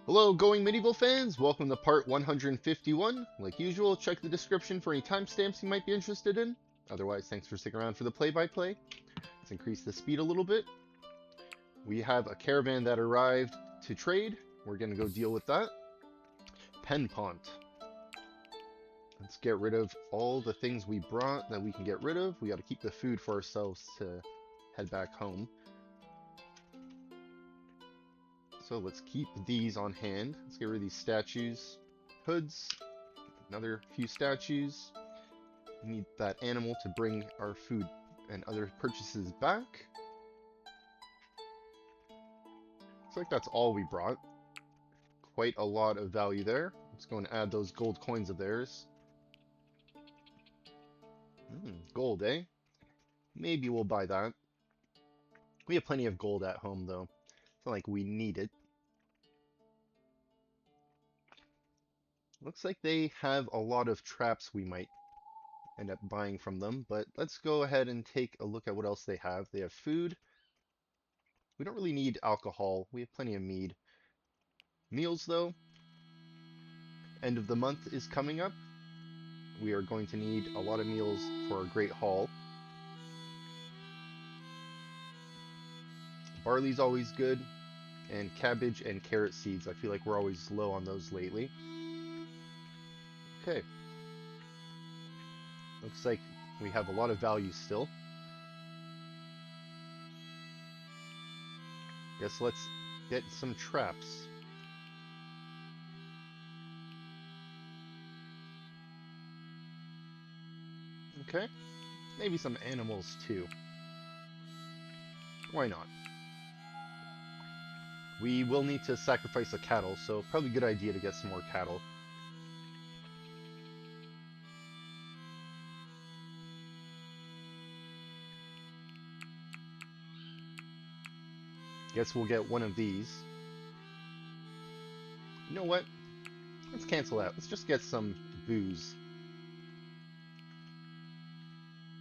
Hello, Going Medieval fans! Welcome to part 151. Like usual, check the description for any timestamps you might be interested in. Otherwise, thanks for sticking around for the play-by-play. Let's increase the speed a little bit. We have a caravan that arrived to trade. We're going to go deal with that. Penpont. Let's get rid of all the things we brought that we can get rid of. We got to keep the food for ourselves to head back home. So let's keep these on hand. Let's get rid of these statues. Hoods. Another few statues. We need that animal to bring our food and other purchases back. Looks like that's all we brought. Quite a lot of value there. Let's go and add those gold coins of theirs. Gold, eh? Maybe we'll buy that. We have plenty of gold at home, though. It's not like we need it. Looks like they have a lot of traps we might end up buying from them, but let's go ahead and take a look at what else they have. They have food. We don't really need alcohol. We have plenty of mead. Meals, though. End of the month is coming up. We are going to need a lot of meals for our Great Hall. Barley's always good, and cabbage and carrot seeds. I feel like we're always low on those lately. Okay. Looks like we have a lot of value still. Guess let's get some traps. Okay. Maybe some animals too. Why not? We will need to sacrifice a cattle, so probably a good idea to get some more cattle. Guess we'll get one of these. You know what? Let's cancel that. Let's just get some booze.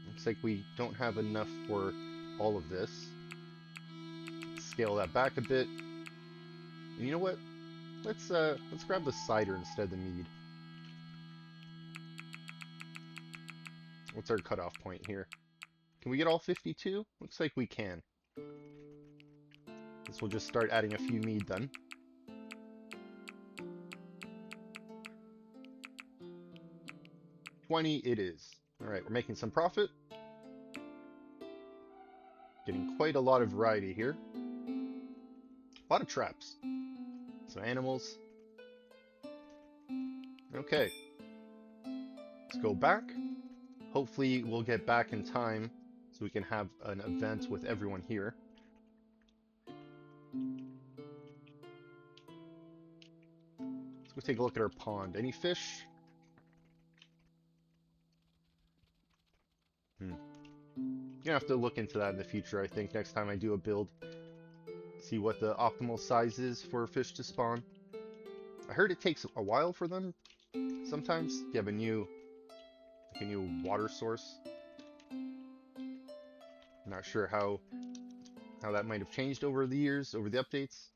Looks like we don't have enough for all of this. Scale that back a bit. And you know what? Let's grab the cider instead of the mead. What's our cutoff point here? Can we get all 52? Looks like we can. Guess we'll just start adding a few mead then. $20 it is. Alright, we're making some profit. Getting quite a lot of variety here. A lot of traps. Some animals. Okay. Let's go back. Hopefully we'll get back in time so we can have an event with everyone here. Let's go take a look at our pond. Any fish? Gonna have to look into that in the future, I think, next time I do a build. See what the optimal size is for fish to spawn. I heard it takes a while for them. Sometimes you have a new water source. I'm not sure how that might have changed over the years, over the updates.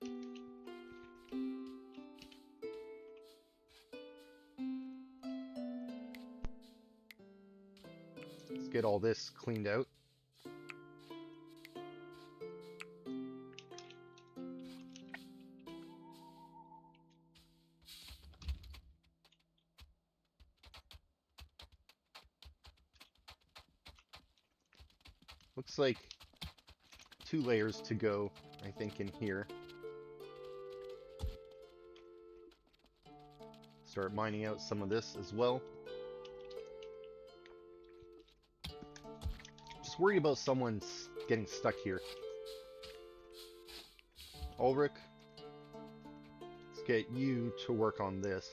Let's get all this cleaned out. Looks like 2 layers to go, I think, in here. Start mining out some of this as well. Just worried about someone getting stuck here. Ulrich, let's get you to work on this.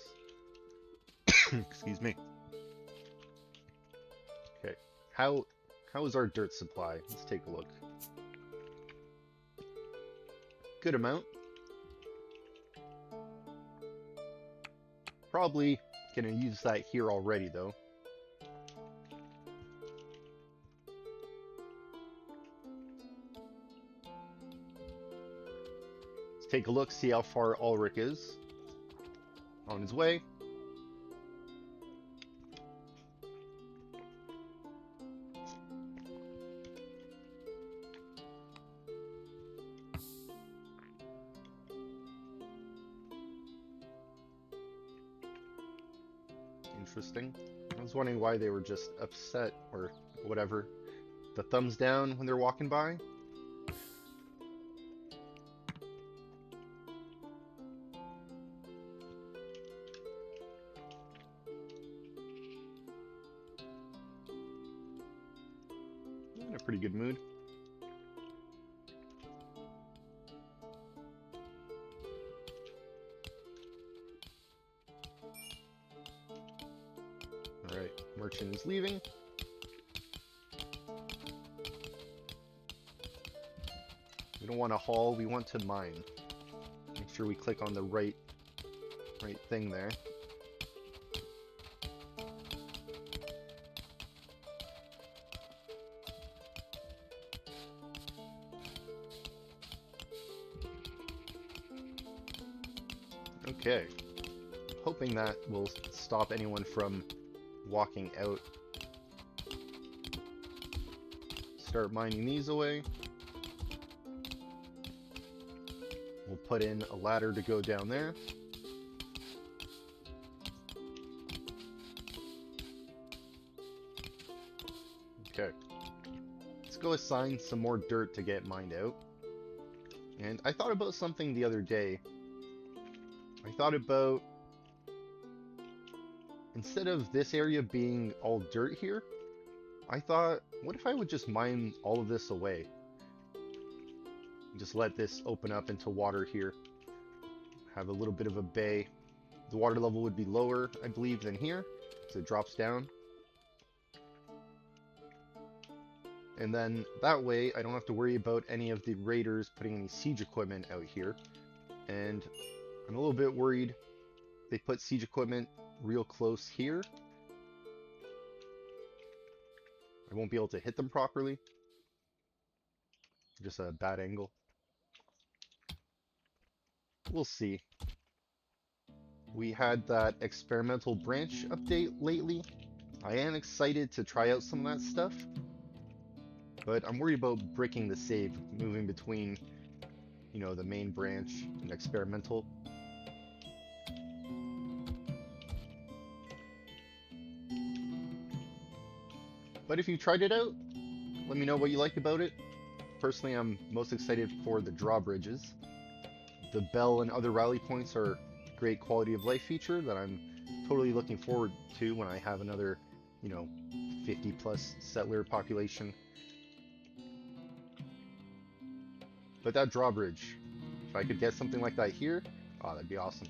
Excuse me. Okay, how is our dirt supply? Let's take a look. Good amount. Probably gonna use that here already, though. take a look, see how far Ulrich is on his way. Interesting. I was wondering why they were just upset or whatever. The thumbs down when they're walking by. In a pretty good mood. Alright, merchant is leaving. We don't want to haul, we want to mine. Make sure we click on the right thing there. Okay. Hoping that will stop anyone from walking out. Start mining these away. We'll put in a ladder to go down there. Okay. Let's go assign some more dirt to get mined out. And I thought about something the other day. I thought about, instead of this area being all dirt here, I thought, what if I would just mine all of this away? Just let this open up into water here. Have a little bit of a bay. The water level would be lower, I believe, than here, so it drops down. And then that way, I don't have to worry about any of the raiders putting any siege equipment out here. And I'm a little bit worried they put siege equipment real close here. I won't be able to hit them properly. Just a bad angle. We'll see. We had that experimental branch update lately. I am excited to try out some of that stuff, but I'm worried about breaking the save, moving between, you know, the main branch and experimental. But if you tried it out, let me know what you liked about it. Personally, I'm most excited for the drawbridges. The bell and other rally points are a great quality of life feature that I'm totally looking forward to when I have another, you know, 50 plus settler population. But that drawbridge, if I could get something like that here, oh, that'd be awesome.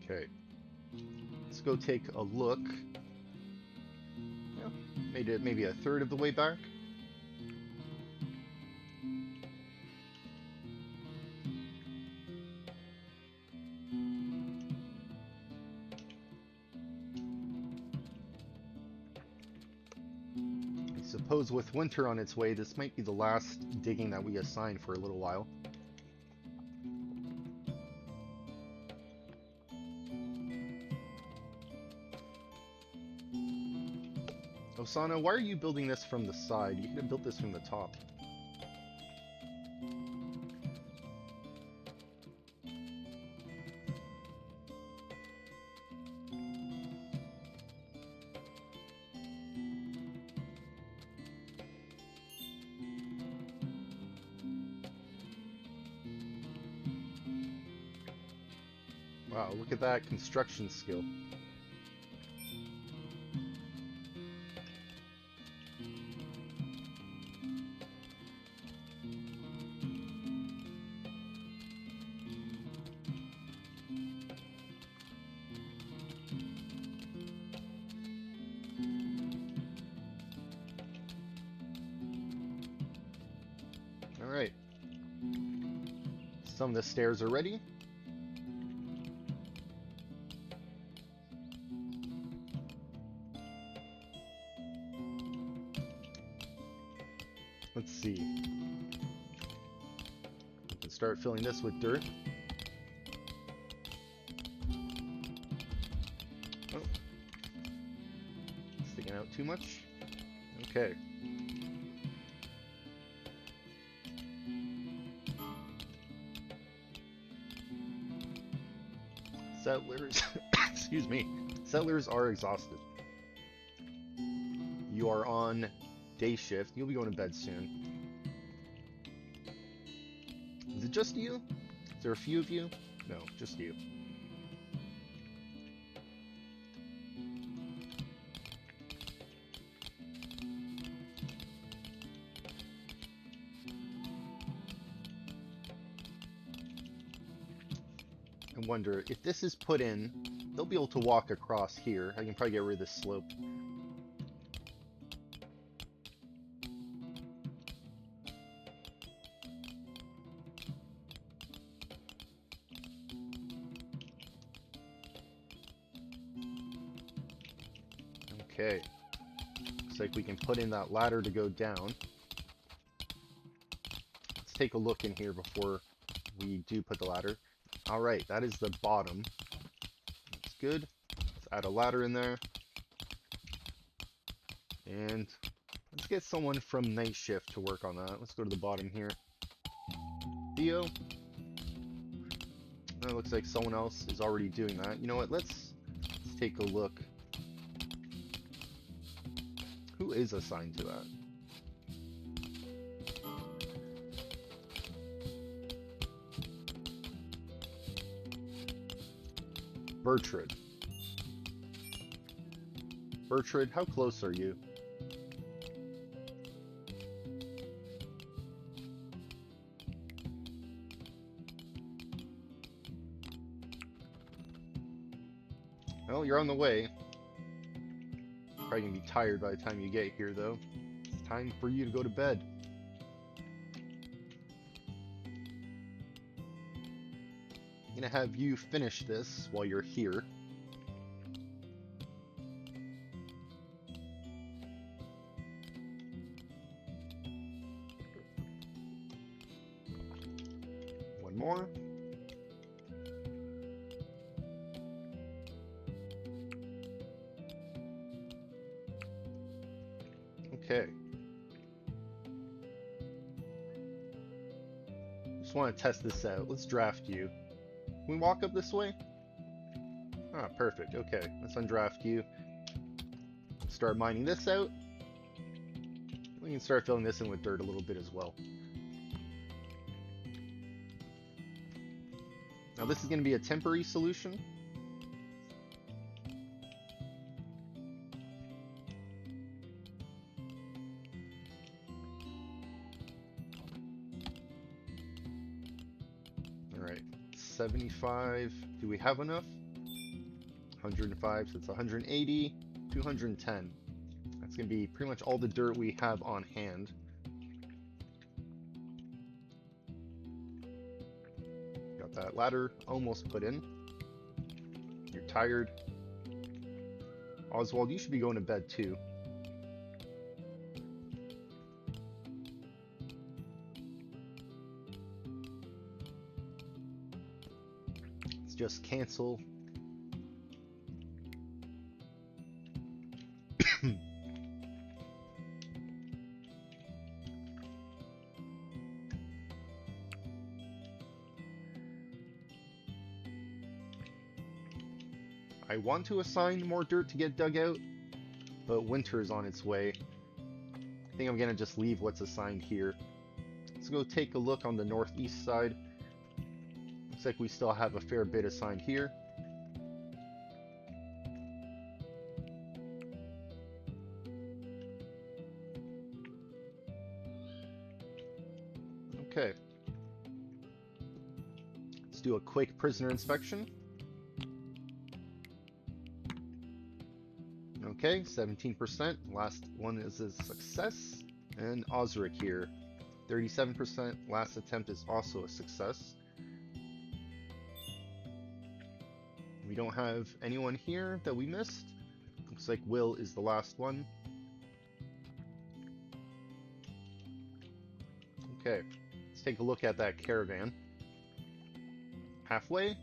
Okay, let's go take a look. Yeah, made it maybe a third of the way back. I suppose with winter on its way, this might be the last digging that we assign for a little while. Osana, why are you building this from the side? You could have built this from the top. Wow, look at that construction skill. Alright. Some of the stairs are ready. Start filling this with dirt. Oh. Sticking out too much. Okay. Settlers, excuse me. Settlers are exhausted. You are on day shift. You'll be going to bed soon. Is it just you? Is there a few of you? No, just you. I wonder if this is put in, they'll be able to walk across here. I can probably get rid of this slope. Okay. Looks like we can put in that ladder to go down. Let's take a look in here before we do put the ladder. Alright, that is the bottom. That's good. Let's add a ladder in there. And let's get someone from night shift to work on that. Let's go to the bottom here. Theo. That looks like someone else is already doing that. You know what? Let's take a look. Who is assigned to that? Bertrand. Bertrand, how close are you? Well, you're on the way. Probably gonna be tired by the time you get here, though. It's time for you to go to bed. I'm gonna have you finish this while you're here. One more. Okay. Just want to test this out. Let's draft you. Can we walk up this way? Ah, perfect. Okay, let's undraft you. Start mining this out. We can start filling this in with dirt a little bit as well. Now this is going to be a temporary solution. Alright, 75. Do we have enough? 105, so it's 180, 210. That's going to be pretty much all the dirt we have on hand. Got that ladder almost put in. You're tired. Oswald, you should be going to bed too. Let's just cancel. I want to assign more dirt to get dug out, but winter is on its way. I think I'm gonna just leave what's assigned here. Let's go take a look on the northeast side. Looks like we still have a fair bit assigned here. Okay. Let's do a quick prisoner inspection. Okay, 17%. Last one is a success. And Osric here, 37%. Last attempt is also a success. We don't have anyone here that we missed. Looks like Will is the last one. Okay, let's take a look at that caravan. halfway.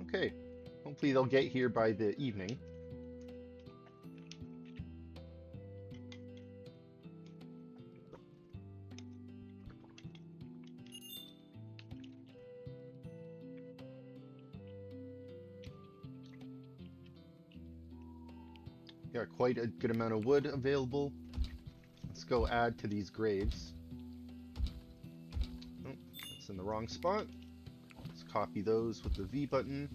Okay, hopefully they'll get here by the evening. Got quite a good amount of wood available. Let's go add to these graves. Oh, that's in the wrong spot. Let's copy those with the V button.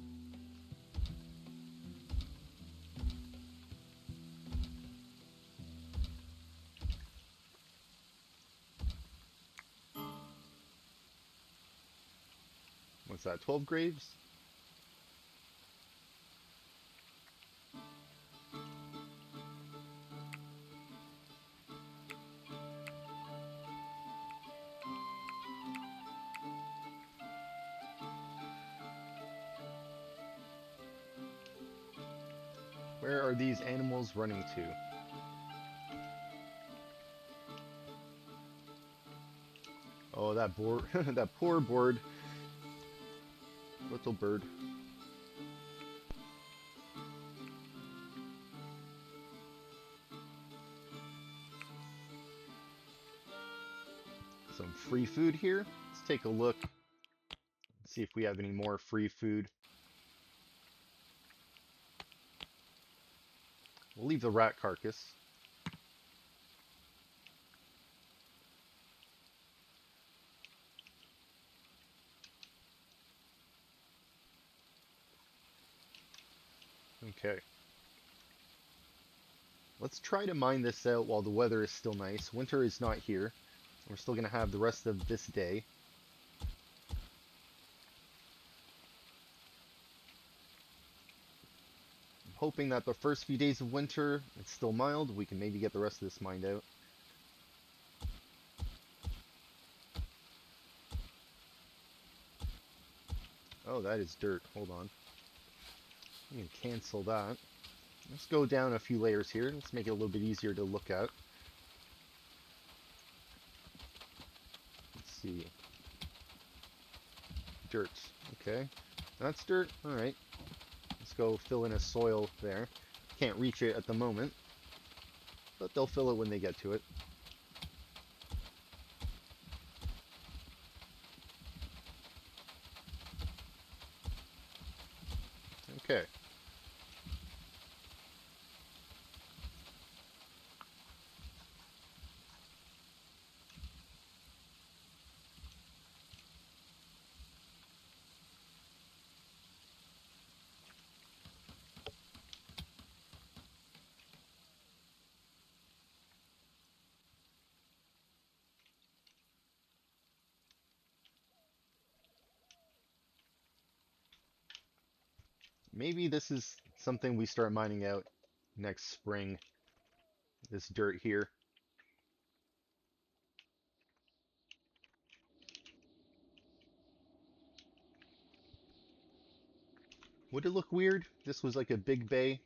What's that, 12 graves? Where are these animals running to? Oh, that board, that poor board. Little bird. Some free food here. Let's take a look. See if we have any more free food. We'll leave the rat carcass. Okay. Let's try to mine this out while the weather is still nice. Winter is not here. We're still going to have the rest of this day. I'm hoping that the first few days of winter, it's still mild. We can maybe get the rest of this mined out. Oh, that is dirt. Hold on. I'm going to cancel that. Let's go down a few layers here. Let's make it a little bit easier to look at. Let's see. Dirt. Okay. That's dirt. Alright. Let's go fill in a soil there. Can't reach it at the moment, but they'll fill it when they get to it. Okay. Maybe this is something we start mining out next spring. This dirt here. Would it look weird if this was like a big bay?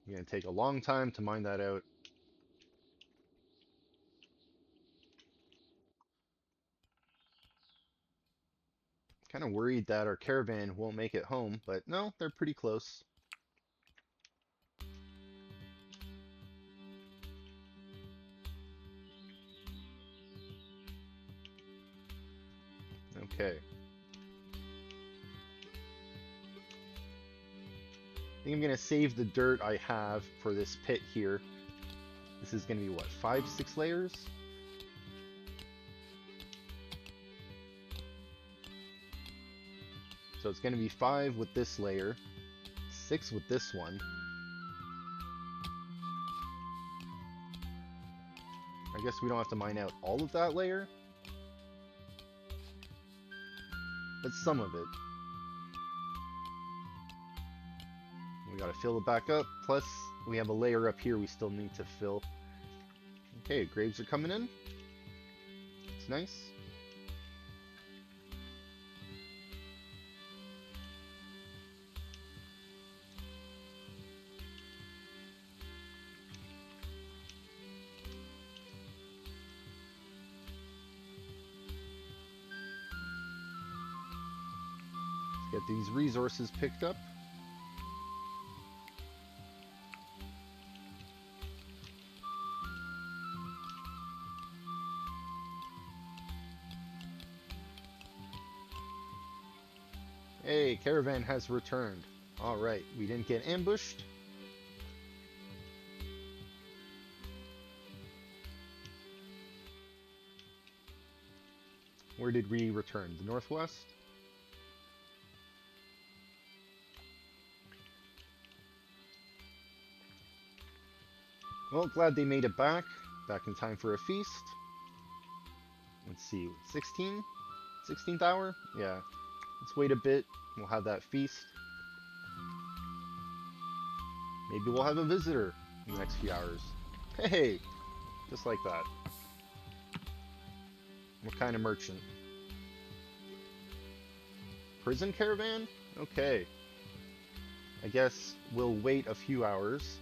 It's gonna take a long time to mine that out. Kind of worried that our caravan won't make it home, but no, they're pretty close. Okay. I think I'm gonna save the dirt I have for this pit here. This is gonna be what, 5, 6 layers? So it's gonna be 5 with this layer, 6 with this one. I guess we don't have to mine out all of that layer, but some of it. We gotta fill it back up, plus we have a layer up here we still need to fill. Okay, graves are coming in. It's nice. Get these resources picked up. Hey, caravan has returned. Alright, we didn't get ambushed. Where did we return? The northwest? Well, glad they made it back. Back in time for a feast. Let's see, 16? 16th hour? Yeah. Let's wait a bit. We'll have that feast. Maybe we'll have a visitor in the next few hours. Hey! Just like that. What kind of merchant? Prison caravan? Okay. I guess we'll wait a few hours.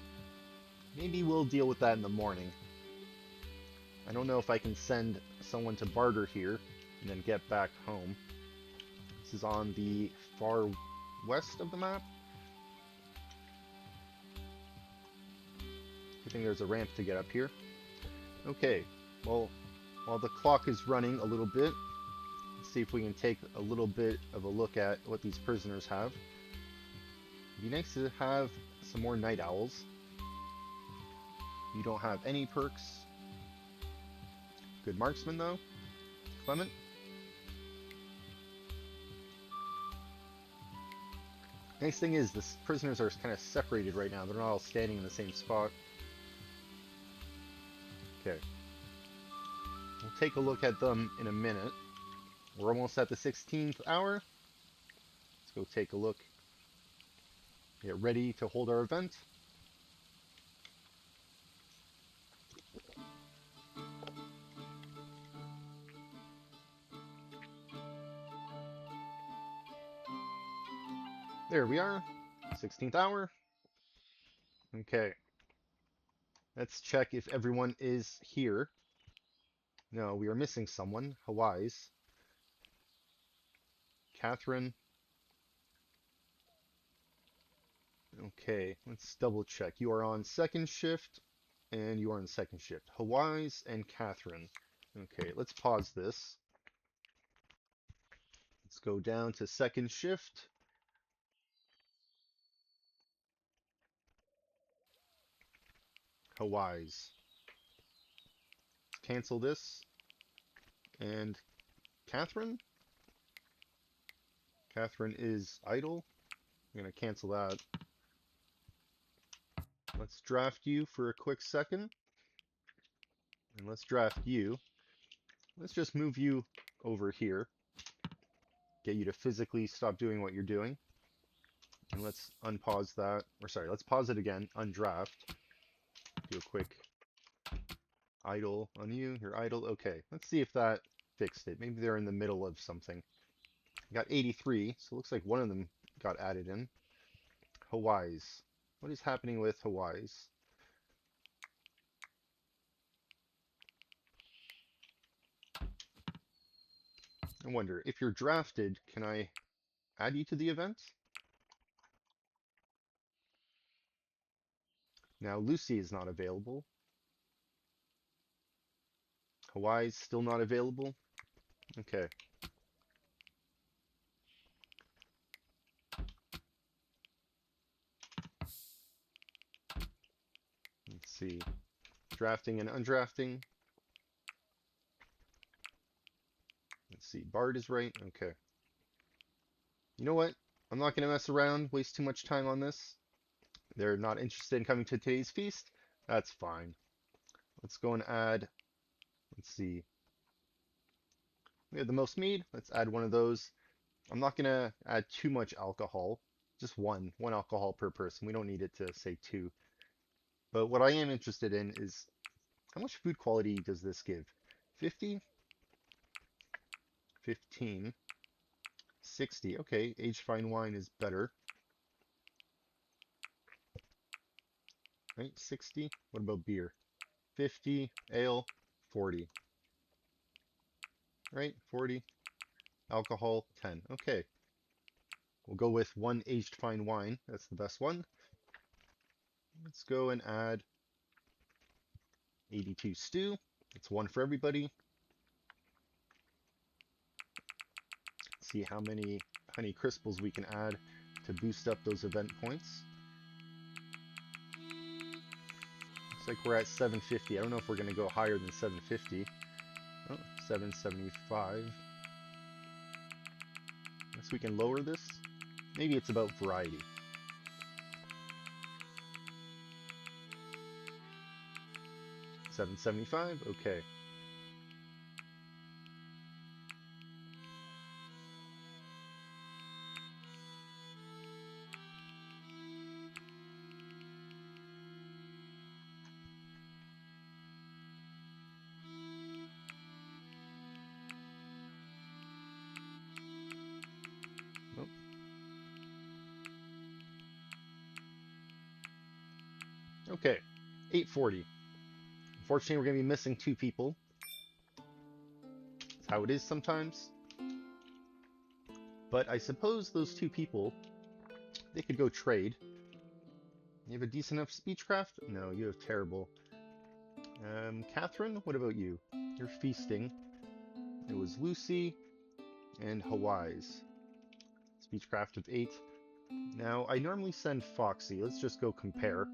Maybe we'll deal with that in the morning. I don't know if I can send someone to barter here and then get back home. This is on the far west of the map. I think there's a ramp to get up here. Okay, well, while the clock is running a little bit, let's see if we can take a little bit of a look at what these prisoners have. It'd be nice to have some more night owls. You don't have any perks. Good marksman though. Clement. Nice thing is, the prisoners are kind of separated right now. They're not all standing in the same spot. Okay. We'll take a look at them in a minute. We're almost at the 16th hour. Let's go take a look. Get ready to hold our event. There we are. 16th hour. Okay. Let's check if everyone is here. No, we are missing someone. Hawaii's. Catherine. Okay, let's double check. You are on second shift, and you are on second shift. Hawaii's and Catherine. Okay, let's pause this. Let's go down to second shift. Hawaii's. Let's cancel this. And Catherine? Catherine is idle. I'm going to cancel that. Let's draft you for a quick second. And let's draft you. Let's just move you over here. Get you to physically stop doing what you're doing. And let's unpause that. Or sorry, let's pause it again. Undraft. Do a quick idle on you. You're idle. Okay, let's see if that fixed it. Maybe they're in the middle of something. Got 83, so it looks like one of them got added in. Hawaii's. What is happening with Hawaii's? I wonder, if you're drafted, can I add you to the event? Now Lucy is not available. Hawaii's still not available. Okay. Let's see. Drafting and undrafting. Let's see. Bard is right. Okay. You know what? I'm not going to mess around, waste too much time on this. They're not interested in coming to today's feast. That's fine. Let's go and add. Let's see. We have the most mead. Let's add one of those. I'm not going to add too much alcohol. Just one alcohol per person. We don't need it to say two. But what I am interested in is how much food quality does this give? 50? 15? 60. Okay, aged fine wine is better. Right, 60. What about beer? 50. Ale, 40. Right, 40. Alcohol, 10. Okay. We'll go with 1 aged fine wine. That's the best one. Let's go and add 82 stew. That's 1 for everybody. See how many honey crisples we can add to boost up those event points. Looks like we're at 750. I don't know if we're going to go higher than 750. Oh, 775. Guess we can lower this. Maybe it's about variety. $775. Okay. Okay, 840. Unfortunately, we're going to be missing 2 people. That's how it is sometimes. But I suppose those 2 people, they could go trade. You have a decent enough speechcraft? No, you have terrible. Catherine, what about you? You're feasting. It was Lucy and Hawaii's. Speechcraft of 8. Now, I normally send Foxy. Let's just go compare.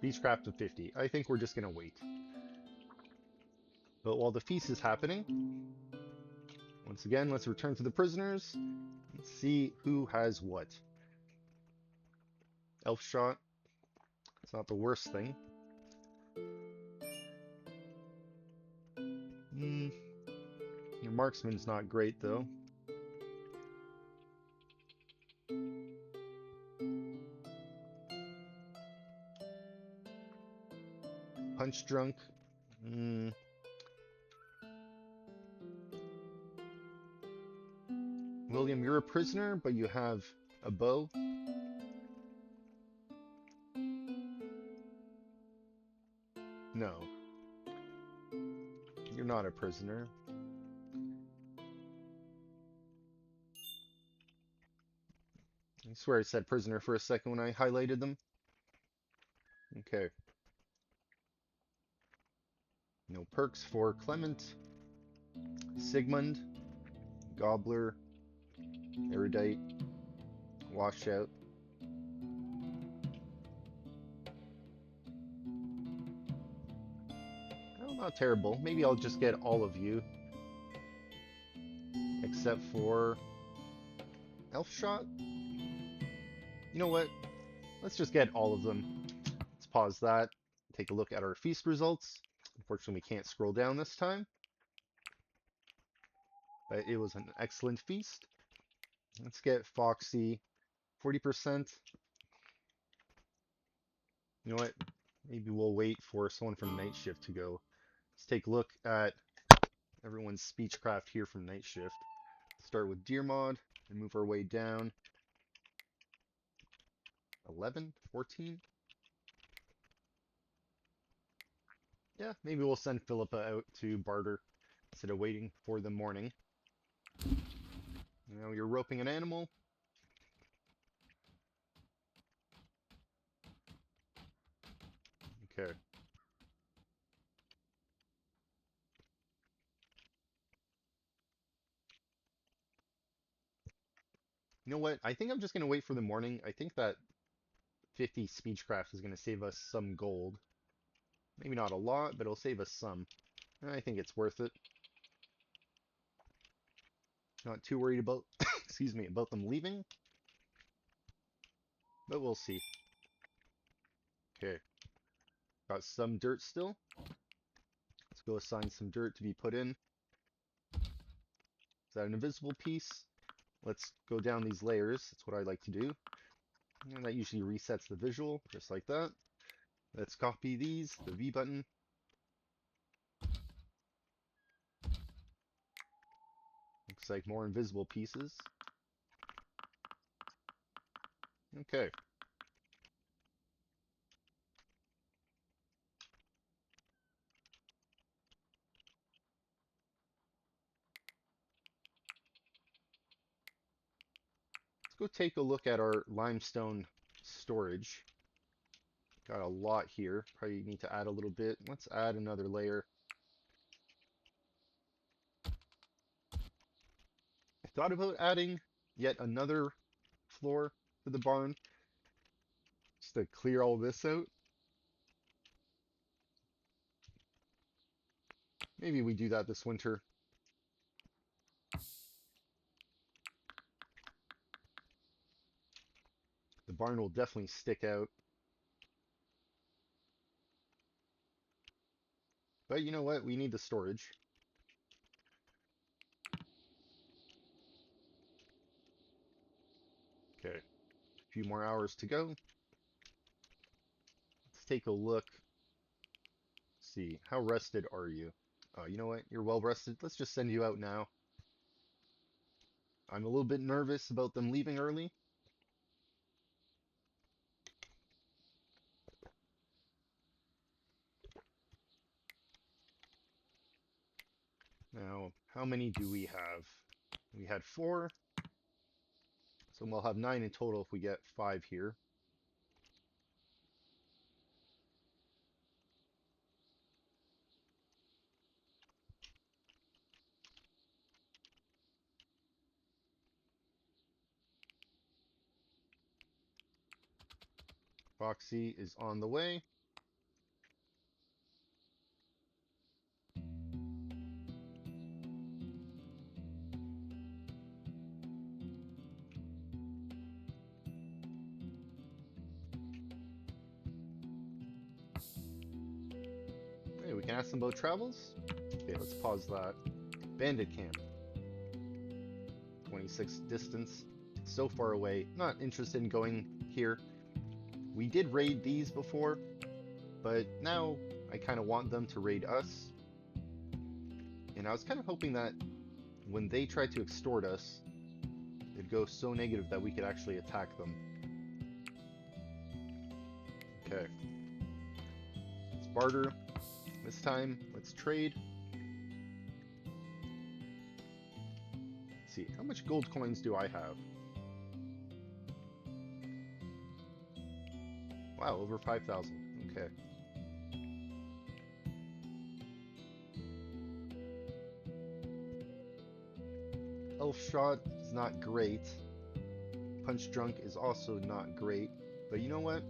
Speechcraft of 50. I think we're just going to wait. But while the feast is happening, once again, let's return to the prisoners. Let's see who has what. Elf shot. It's not the worst thing. Your marksman's not great, though. Punch drunk. William, you're a prisoner, but you have a bow. No. You're not a prisoner. I swear I said prisoner for a second when I highlighted them. Okay. No perks for Clement, Sigmund, Gobbler, Erudite, Washout. Oh, not terrible. Maybe I'll just get all of you. Except for Elf Shot. You know what? Let's just get all of them. Let's pause that. Take a look at our feast results. Unfortunately, we can't scroll down this time. But it was an excellent feast. Let's get Foxy 40%. You know what? Maybe we'll wait for someone from night shift to go. Let's take a look at everyone's speechcraft here from night shift. Start with Deermod and move our way down. 11, 14. Yeah, maybe we'll send Philippa out to barter instead of waiting for the morning. You know, you're roping an animal. Okay. You know what? I think I'm just going to wait for the morning. I think that 50 speechcraft is going to save us some gold. Maybe not a lot, but it'll save us some. I think it's worth it. Not too worried about, excuse me, about them leaving. But we'll see. Okay. Got some dirt still. Let's go assign some dirt to be put in. Is that an invisible piece? Let's go down these layers. That's what I like to do. And that usually resets the visual, just like that. Let's copy these, the V button. Looks like more invisible pieces. Okay. go take a look at our limestone storage. Got a lot here. Probably need to add a little bit. Let's add another layer. I thought about adding yet another floor to the barn just to clear all this out. Maybe we do that this winter. The barn will definitely stick out. But you know what? We need the storage. Okay. A few more hours to go. Let's take a look. See, how rested are you? Oh, you know what? You're well rested. Let's just send you out now. I'm a little bit nervous about them leaving early. Now, how many do we have? We had 4. So we'll have 9 in total if we get 5 here. Foxy is on the way. Hey, we can ask them about travels. Okay, let's pause that. Bandit camp. 26 distance. So far away. Not interested in going here. We did raid these before, but now I kind of want them to raid us. And I was kind of hoping that when they try to extort us, it'd go so negative that we could actually attack them. Okay. Let's barter. This time, let's trade. Let's see, how much gold coins do I have? Wow, over 5,000. Okay. Elf shot is not great. Punch drunk is also not great. But you know what?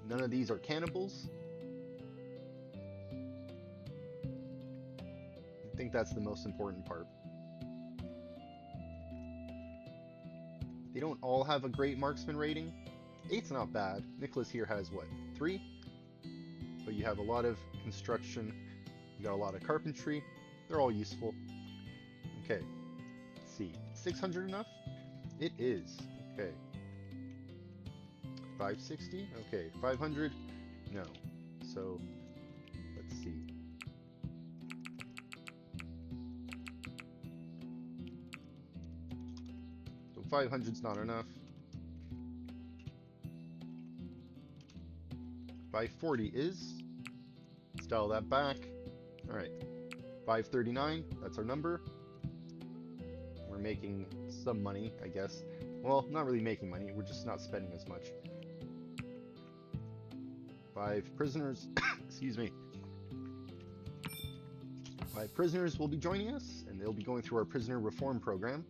None of these are cannibals. I think that's the most important part. They don't all have a great marksman rating. 8's not bad. Nicholas here has what? 3? But you have a lot of construction. You got a lot of carpentry. They're all useful. Okay. Let's see. 600 enough? It is. Okay. 560? Okay. 500? No. So, let's see. So 500's not enough. 540 is. Let's dial that back. Alright. 539, that's our number. We're making some money, I guess. Well, not really making money, we're just not spending as much. 5 prisoners, excuse me. 5 prisoners will be joining us, and they'll be going through our prisoner reform program.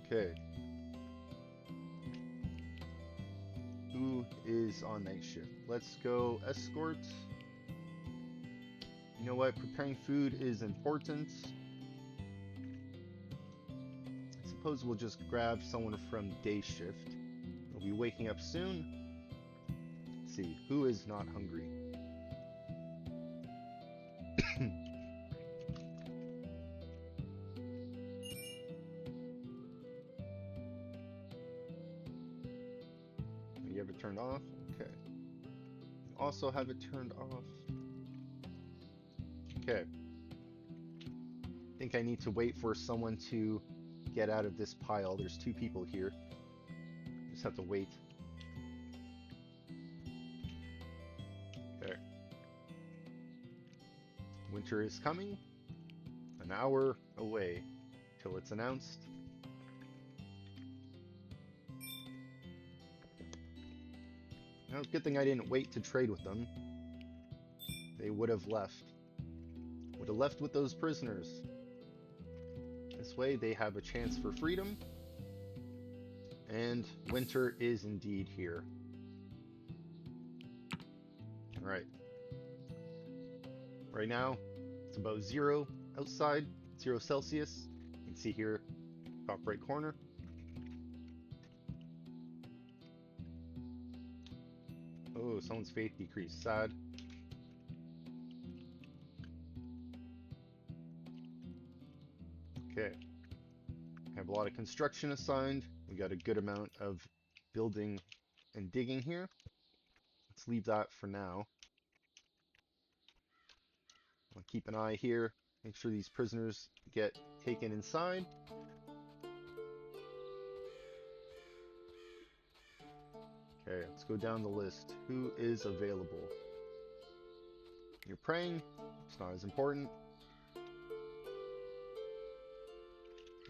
Okay. Who is on night shift? Let's go escort. You know what? Preparing food is important. I suppose we'll just grab someone from day shift. They'll be waking up soon. Let's see. Who is not hungry? You have it turned off? Okay. Also have it turned off. Okay. I think I need to wait for someone to get out of this pile. There's 2 people here. Just have to wait. Okay. winter is coming. An hour away till it's announced. Now, good thing I didn't wait to trade with them. They would have left. Would have left with those prisoners. This way they have a chance for freedom. And winter is indeed here. Alright. Right now, it's about 0 outside, 0 Celsius. You can see here, top right corner. Oh, someone's faith decreased. Sad. Okay. Have a lot of construction assigned. We got a good amount of building and digging here. Let's leave that for now. I'll keep an eye here. Make sure these prisoners get taken inside. Okay, let's go down the list. Who is available? You're praying. It's not as important.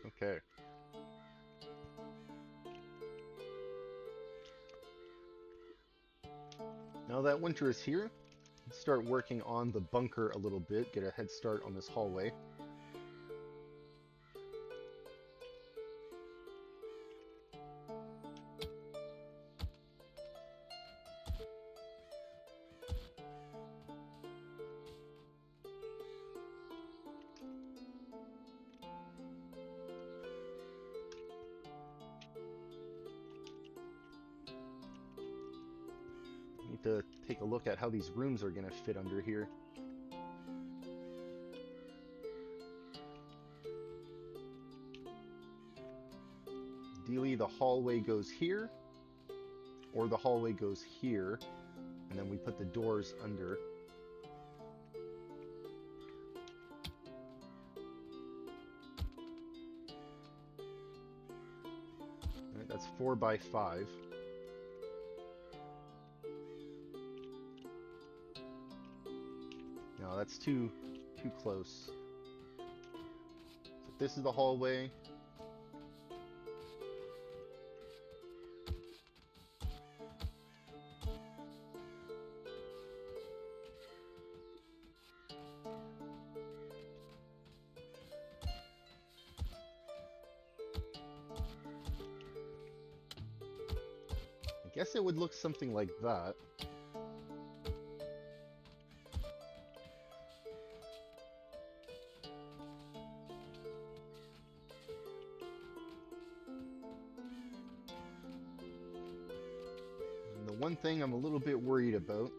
Okay. Now that winter is here, let's start working on the bunker a little bit, get a head start on this hallway. Need to take a look at how these rooms are going to fit under here. Ideally, the hallway goes here, or the hallway goes here, and then we put the doors under. All right, that's 4 by 5. No, that's too close. So this is the hallway. I guess it would look something like that. One thing I'm a little bit worried about,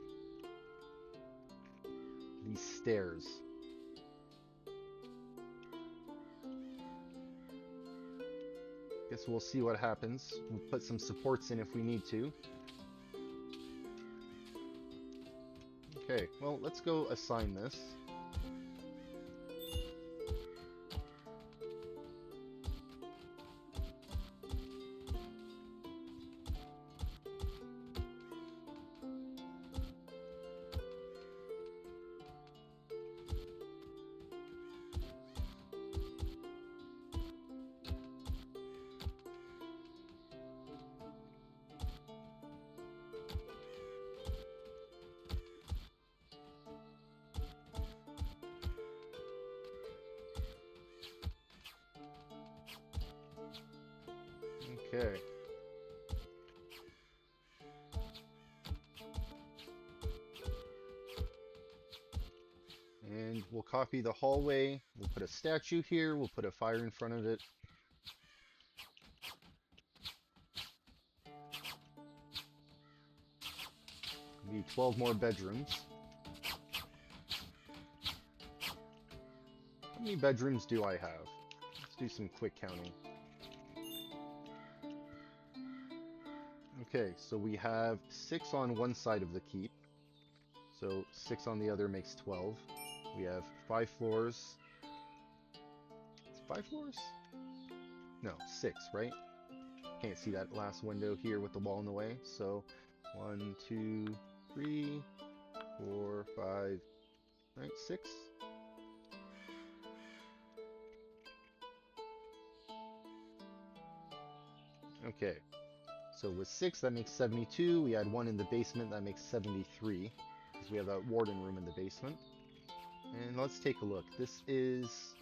these stairs. Guess we'll see what happens. We'll put some supports in if we need to. Okay, well, let's go assign this. Okay. And we'll copy the hallway. We'll put a statue here. We'll put a fire in front of it. We need 12 more bedrooms. How many bedrooms do I have? Let's do some quick counting. Okay, so we have 6 on one side of the keep. So 6 on the other makes 12. We have 5 floors. It's 5 floors? No, 6, right? Can't see that last window here with the wall in the way. So 1, 2, 3, 4, 5, right, 6. Okay, so with 6, that makes 72. We add 1 in the basement, that makes 73. Because we have that warden room in the basement. And let's take a look. This is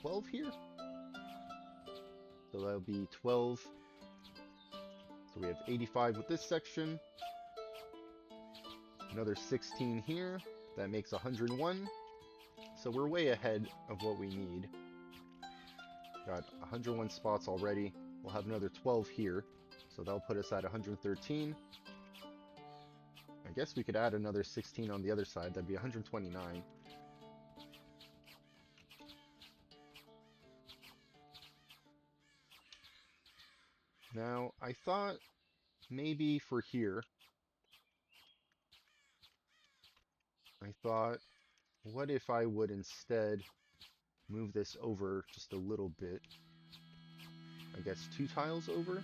12 here? So that'll be 12. So we have 85 with this section. Another 16 here. That makes 101. So we're way ahead of what we need. Got 101 spots already. We'll have another 12 here. So that'll put us at 113. I guess we could add another 16 on the other side. That'd be 129. Now, I thought maybe for here, what if I would instead move this over just a little bit? I guess 2 tiles over?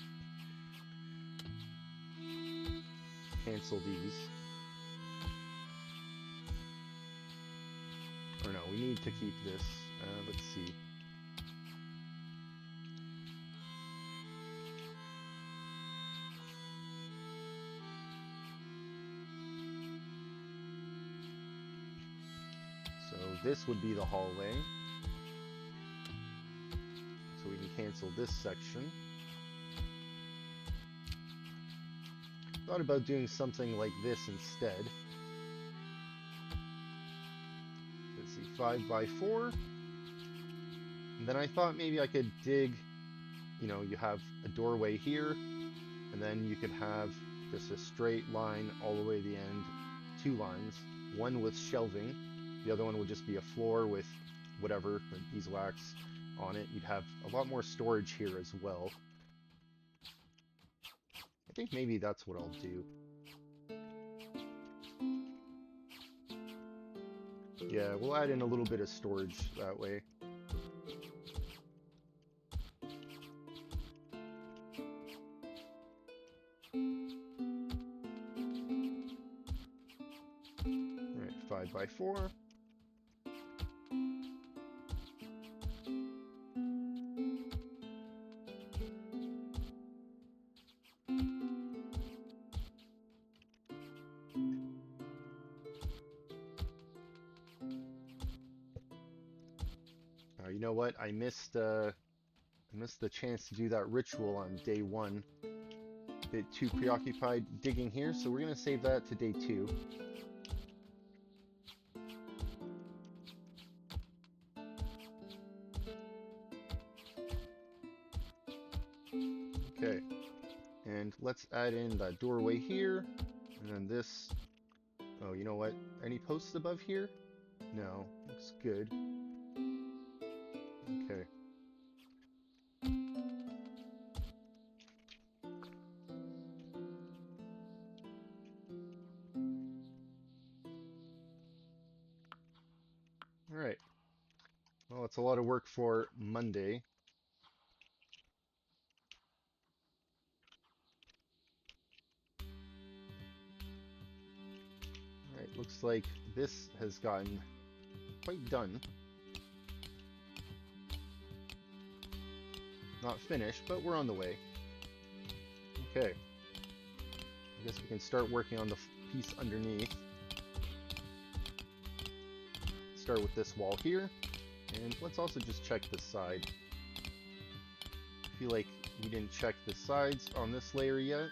Cancel these. Or no, we need to keep this. Let's see. So this would be the hallway. So we can cancel this section. Thought about doing something like this instead. Let's see, 5 by 4. And then I thought maybe I could dig, you have a doorway here, and then you could have just a straight line all the way to the end, 2 lines, one with shelving, the other one would just be a floor with whatever, beeswax on it. You'd have a lot more storage here as well. I think maybe that's what I'll do. Yeah, we'll add in a little bit of storage that way. Alright, 5 by 4. You know what? I missed the chance to do that ritual on day 1. A bit too preoccupied digging here, so we're gonna save that to day 2. Okay, and let's add in that doorway here, and then this. Oh, you know what? Any posts above here? No, looks good. Okay. Alright. Well, it's a lot of work for Monday. Alright, looks like this has gotten quite done. Not finished, but we're on the way. Okay. I guess we can start working on the piece underneath. Start with this wall here, and let's also just check this side. I feel like we didn't check the sides on this layer yet.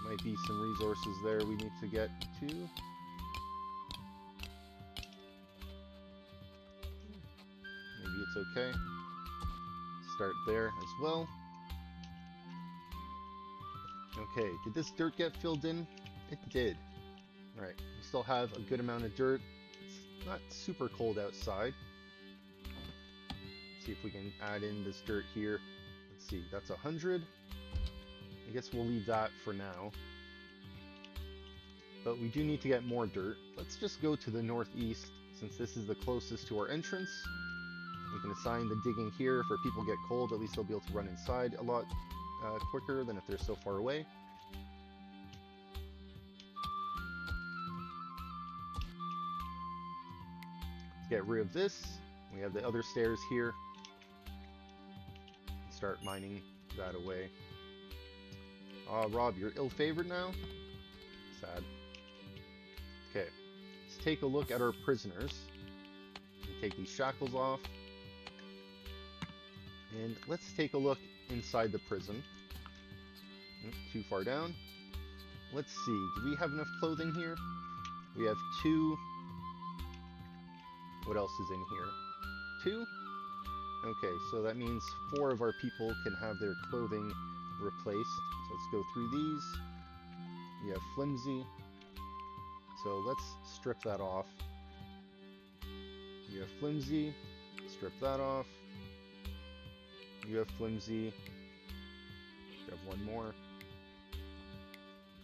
Might be some resources there we need to get to. Maybe it's okay. Start there as well. Okay, did this dirt get filled in? It did. Alright, we still have a good amount of dirt. It's not super cold outside. See if we can add in this dirt here. Let's see, that's 100. I guess we'll leave that for now. But we do need to get more dirt. Let's just go to the northeast, since this is the closest to our entrance. We can assign the digging here. If our people get cold, at least they'll be able to run inside a lot quicker than if they're so far away. Let's get rid of this. We have the other stairs here. Start mining that away. Rob, you're ill-favored now? Sad. Okay, let's take a look at our prisoners. Take these shackles off. And let's take a look inside the prison. Too far down. Let's see, do we have enough clothing here? We have 2. What else is in here? 2? Okay, so that means 4 of our people can have their clothing replaced. So let's go through these. We have flimsy. So let's strip that off. You have flimsy. Strip that off. You have flimsy. You have one more.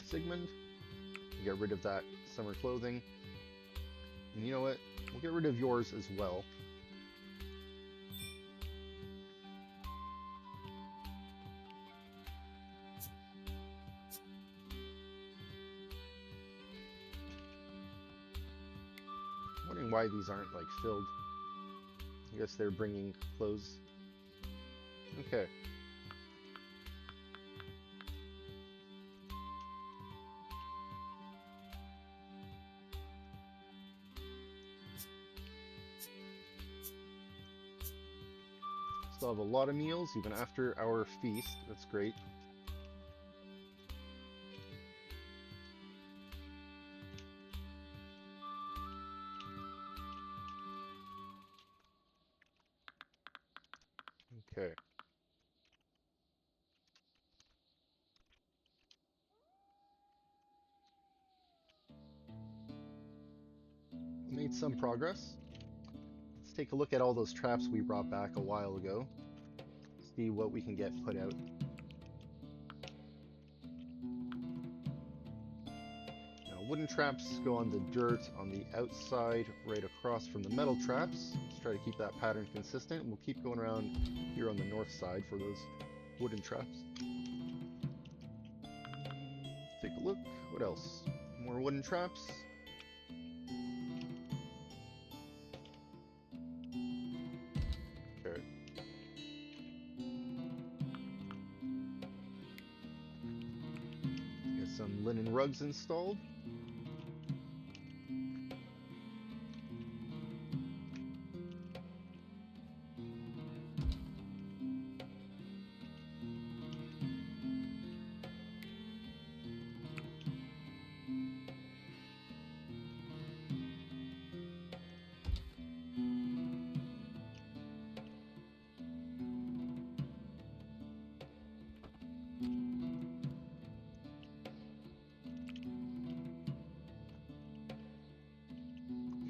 Sigmund. Get rid of that summer clothing. And you know what? We'll get rid of yours as well. I'm wondering why these aren't like filled. I guess they're bringing clothes. Okay. Still have a lot of meals even after our feast. That's great. Okay. Made some progress. Let's take a look at all those traps we brought back a while ago. See what we can get put out. Now, wooden traps go on the dirt on the outside, right across from the metal traps. Let's try to keep that pattern consistent. We'll keep going around here on the north side for those wooden traps. Take a look. What else? More wooden traps. Okay. Get some linen rugs installed.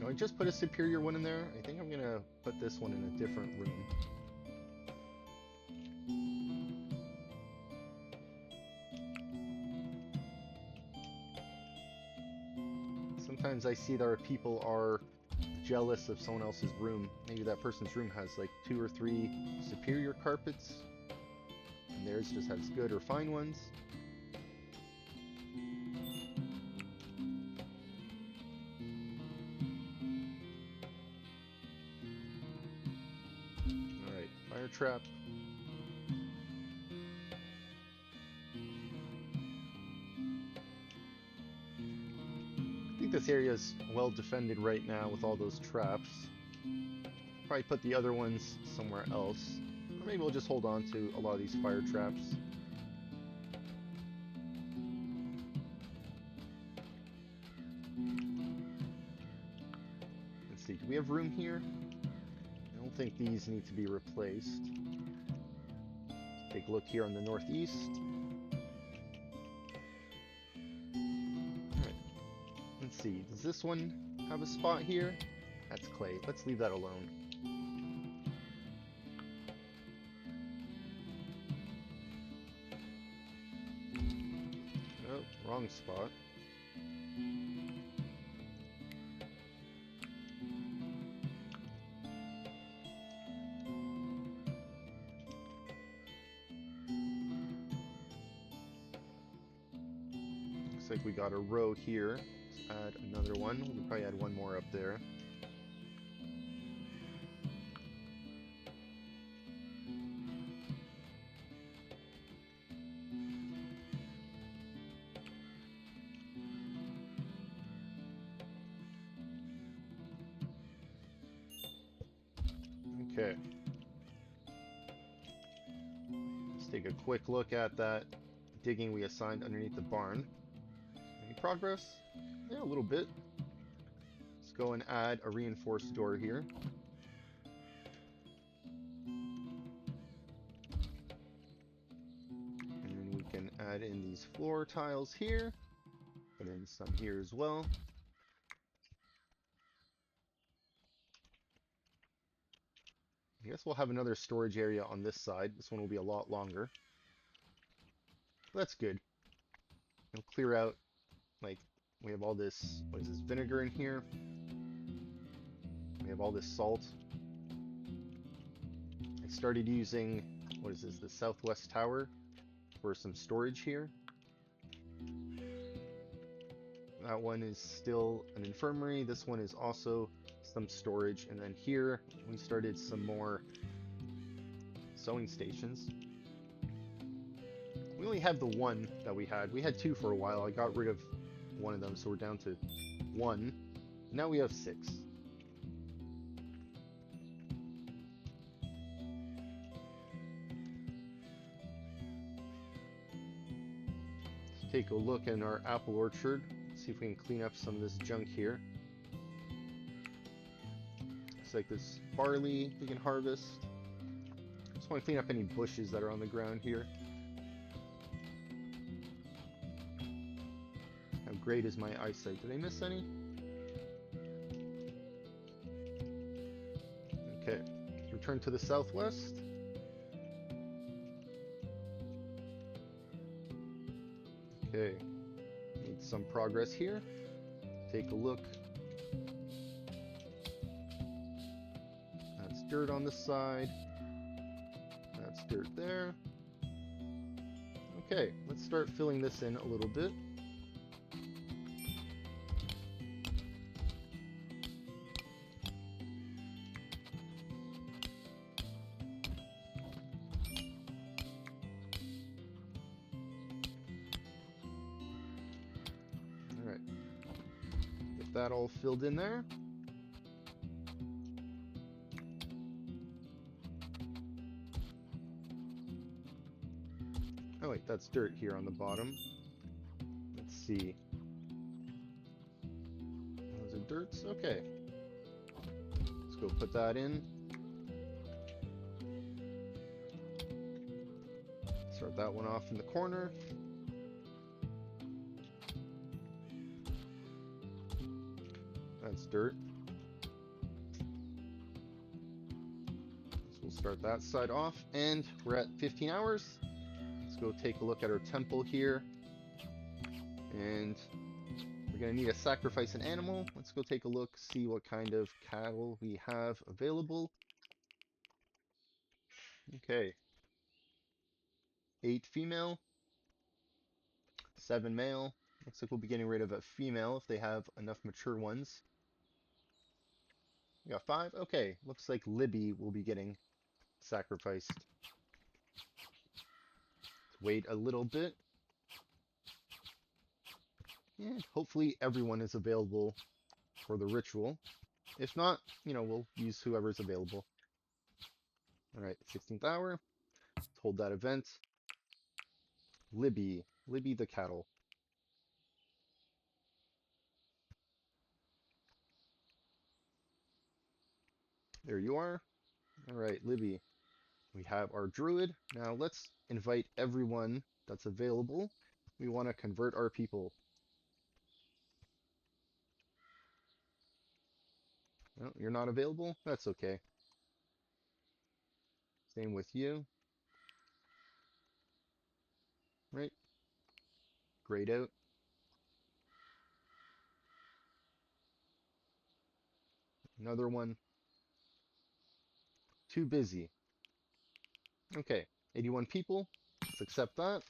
I just put a superior one in there. I think I'm gonna put this one in a different room. Sometimes I see that our people are jealous of someone else's room. Maybe that person's room has like 2 or 3 superior carpets, and theirs just has good or fine ones. Trap. I think this area is well defended right now with all those traps. Probably put the other ones somewhere else. Or maybe we'll just hold on to a lot of these fire traps. Let's see, do we have room here? I don't think these need to be replaced. Take a look here on the northeast. Alright. Let's see, does this one have a spot here? That's clay. Let's leave that alone. Oh, wrong spot. Like we got a row here. Let's add another one. We'll probably add one more up there. Okay. Let's take a quick look at that digging we assigned underneath the barn. Any progress? Yeah, a little bit. Let's go and add a reinforced door here. And then we can add in these floor tiles here. Put in some here as well. I guess we'll have another storage area on this side. This one will be a lot longer. That's good. It'll clear out, like, we have all this, what is this, vinegar in here. We have all this salt. I started using, what is this, the southwest tower for some storage here. That one is still an infirmary. This one is also some storage. And then here we started some more sewing stations. We only have the one that we had. We had two for a while. I got rid of one of them, so we're down to one. Now we have 6. Let's take a look in our apple orchard. See if we can clean up some of this junk here. Looks like this barley we can harvest. Just want to clean up any bushes that are on the ground here. How great is my eyesight? Did I miss any? Okay, return to the southwest. Okay, need some progress here. Take a look. That's dirt on the side. That's dirt there. Okay, let's start filling this in a little bit. Alright, get that all filled in there. Oh wait, that's dirt here on the bottom. Let's see. Those are dirts? Okay. Let's go put that in. Start that one off in the corner. That's dirt. So we'll start that side off, and we're at 15 hours. Let's go take a look at our temple here. And we're going to need to sacrifice an animal. Let's go take a look, see what kind of cattle we have available. Okay. 8 female, 7 male. Looks like we'll be getting rid of a female if they have enough mature ones. We got 5. Okay, looks like Libby will be getting sacrificed. Let's wait a little bit. And hopefully everyone is available for the ritual. If not, you know, we'll use whoever's available. Alright, 16th hour. Let's hold that event. Libby. Libby the cattle. There you are. Alright, Libby. We have our druid. Now let's invite everyone that's available. We want to convert our people. Well, you're not available? That's okay. Same with you. Right? Grayed out. Another one. Too busy. Okay, 81 people. Let's accept that.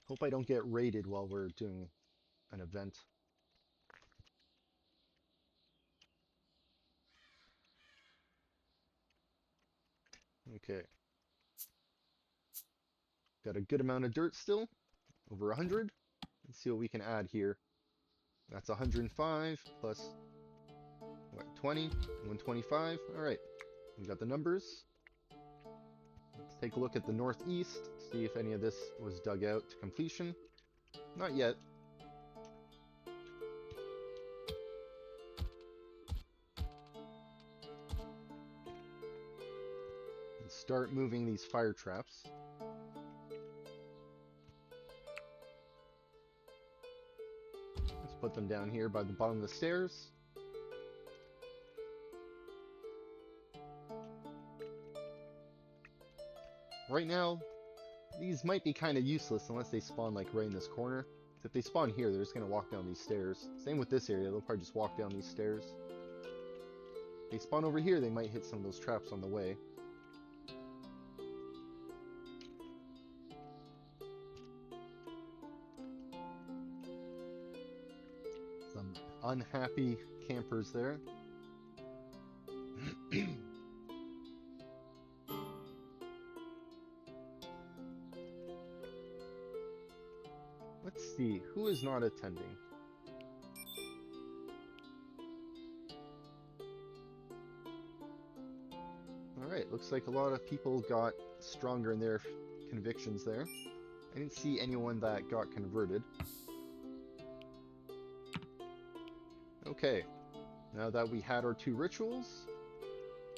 Hope I don't get raided while we're doing an event. Okay. Got a good amount of dirt still. Over 100. Let's see what we can add here. That's 105 plus, what, 20, 125. All right, we got the numbers. Let's take a look at the northeast, see if any of this was dug out to completion. Not yet. Let's start moving these fire traps. Let's put them down here by the bottom of the stairs. Right now, these might be kind of useless unless they spawn like right in this corner. If they spawn here, they're just going to walk down these stairs. Same with this area, they'll probably just walk down these stairs. If they spawn over here, they might hit some of those traps on the way. Some unhappy campers there. Let's see, who is not attending? Alright, looks like a lot of people got stronger in their convictions there. I didn't see anyone that got converted. Okay, now that we had our 2 rituals,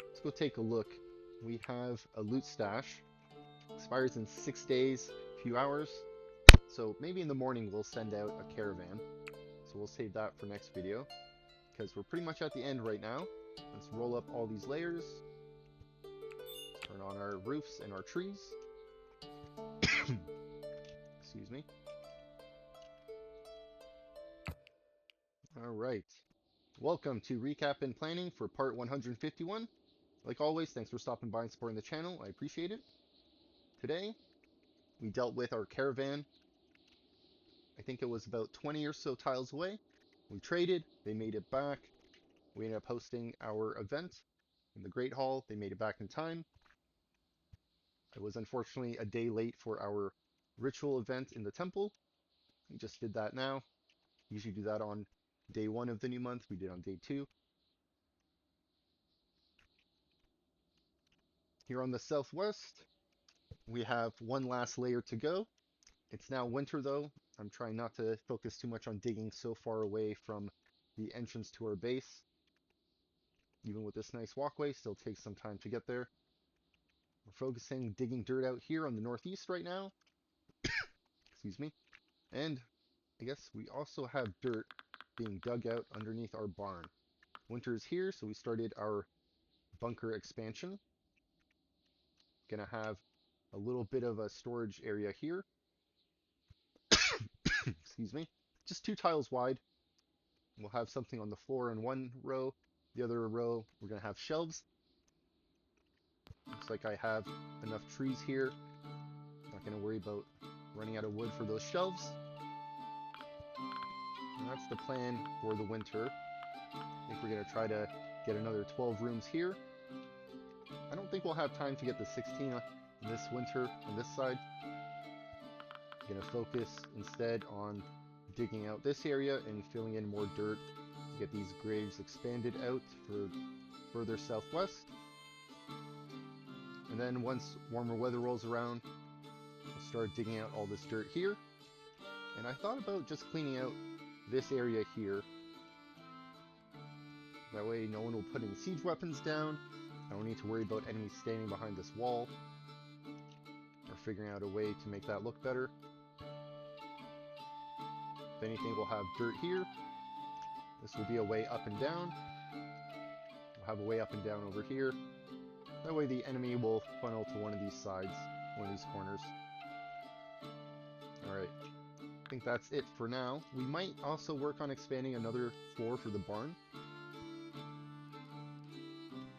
let's go take a look. We have a loot stash. Expires in 6 days, a few hours. So maybe in the morning we'll send out a caravan. So we'll save that for next video, because we're pretty much at the end right now. Let's roll up all these layers. Turn on our roofs and our trees. Excuse me. Alright. Welcome to Recap and Planning for part 151. Like always, thanks for stopping by and supporting the channel. I appreciate it. Today, we dealt with our caravan. I think it was about 20 or so tiles away. We traded, they made it back. We ended up hosting our event in the Great Hall. They made it back in time. I was unfortunately a day late for our ritual event in the temple. We just did that now. Usually do that on day 1 of the new month. We did on day 2. Here on the southwest, we have one last layer to go. It's now winter though. I'm trying not to focus too much on digging so far away from the entrance to our base. Even with this nice walkway, still takes some time to get there. We're focusing digging dirt out here on the northeast right now. Excuse me. And I guess we also have dirt being dug out underneath our barn. Winter is here, so we started our bunker expansion. Gonna have a little bit of a storage area here. Excuse me. Just 2 tiles wide. We'll have something on the floor in one row. The other row, we're gonna have shelves. Looks like I have enough trees here. Not gonna worry about running out of wood for those shelves. And that's the plan for the winter. I think we're gonna try to get another 12 rooms here. I don't think we'll have time to get the 16 this winter on this side. Gonna focus instead on digging out this area and filling in more dirt to get these graves expanded out for further southwest. And then once warmer weather rolls around, we'll start digging out all this dirt here. And I thought about just cleaning out this area here. That way no one will put any siege weapons down. I don't need to worry about enemies standing behind this wall or figuring out a way to make that look better. If anything, we'll have dirt here. This will be a way up and down. We'll have a way up and down over here. That way the enemy will funnel to one of these sides, one of these corners. Alright, I think that's it for now. We might also work on expanding another floor for the barn.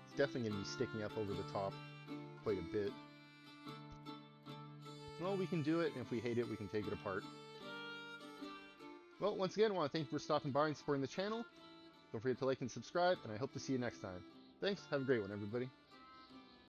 It's definitely going to be sticking up over the top quite a bit. Well, we can do it, and if we hate it, we can take it apart. Well, once again, I want to thank you for stopping by and supporting the channel. Don't forget to like and subscribe, and I hope to see you next time. Thanks, have a great one, everybody.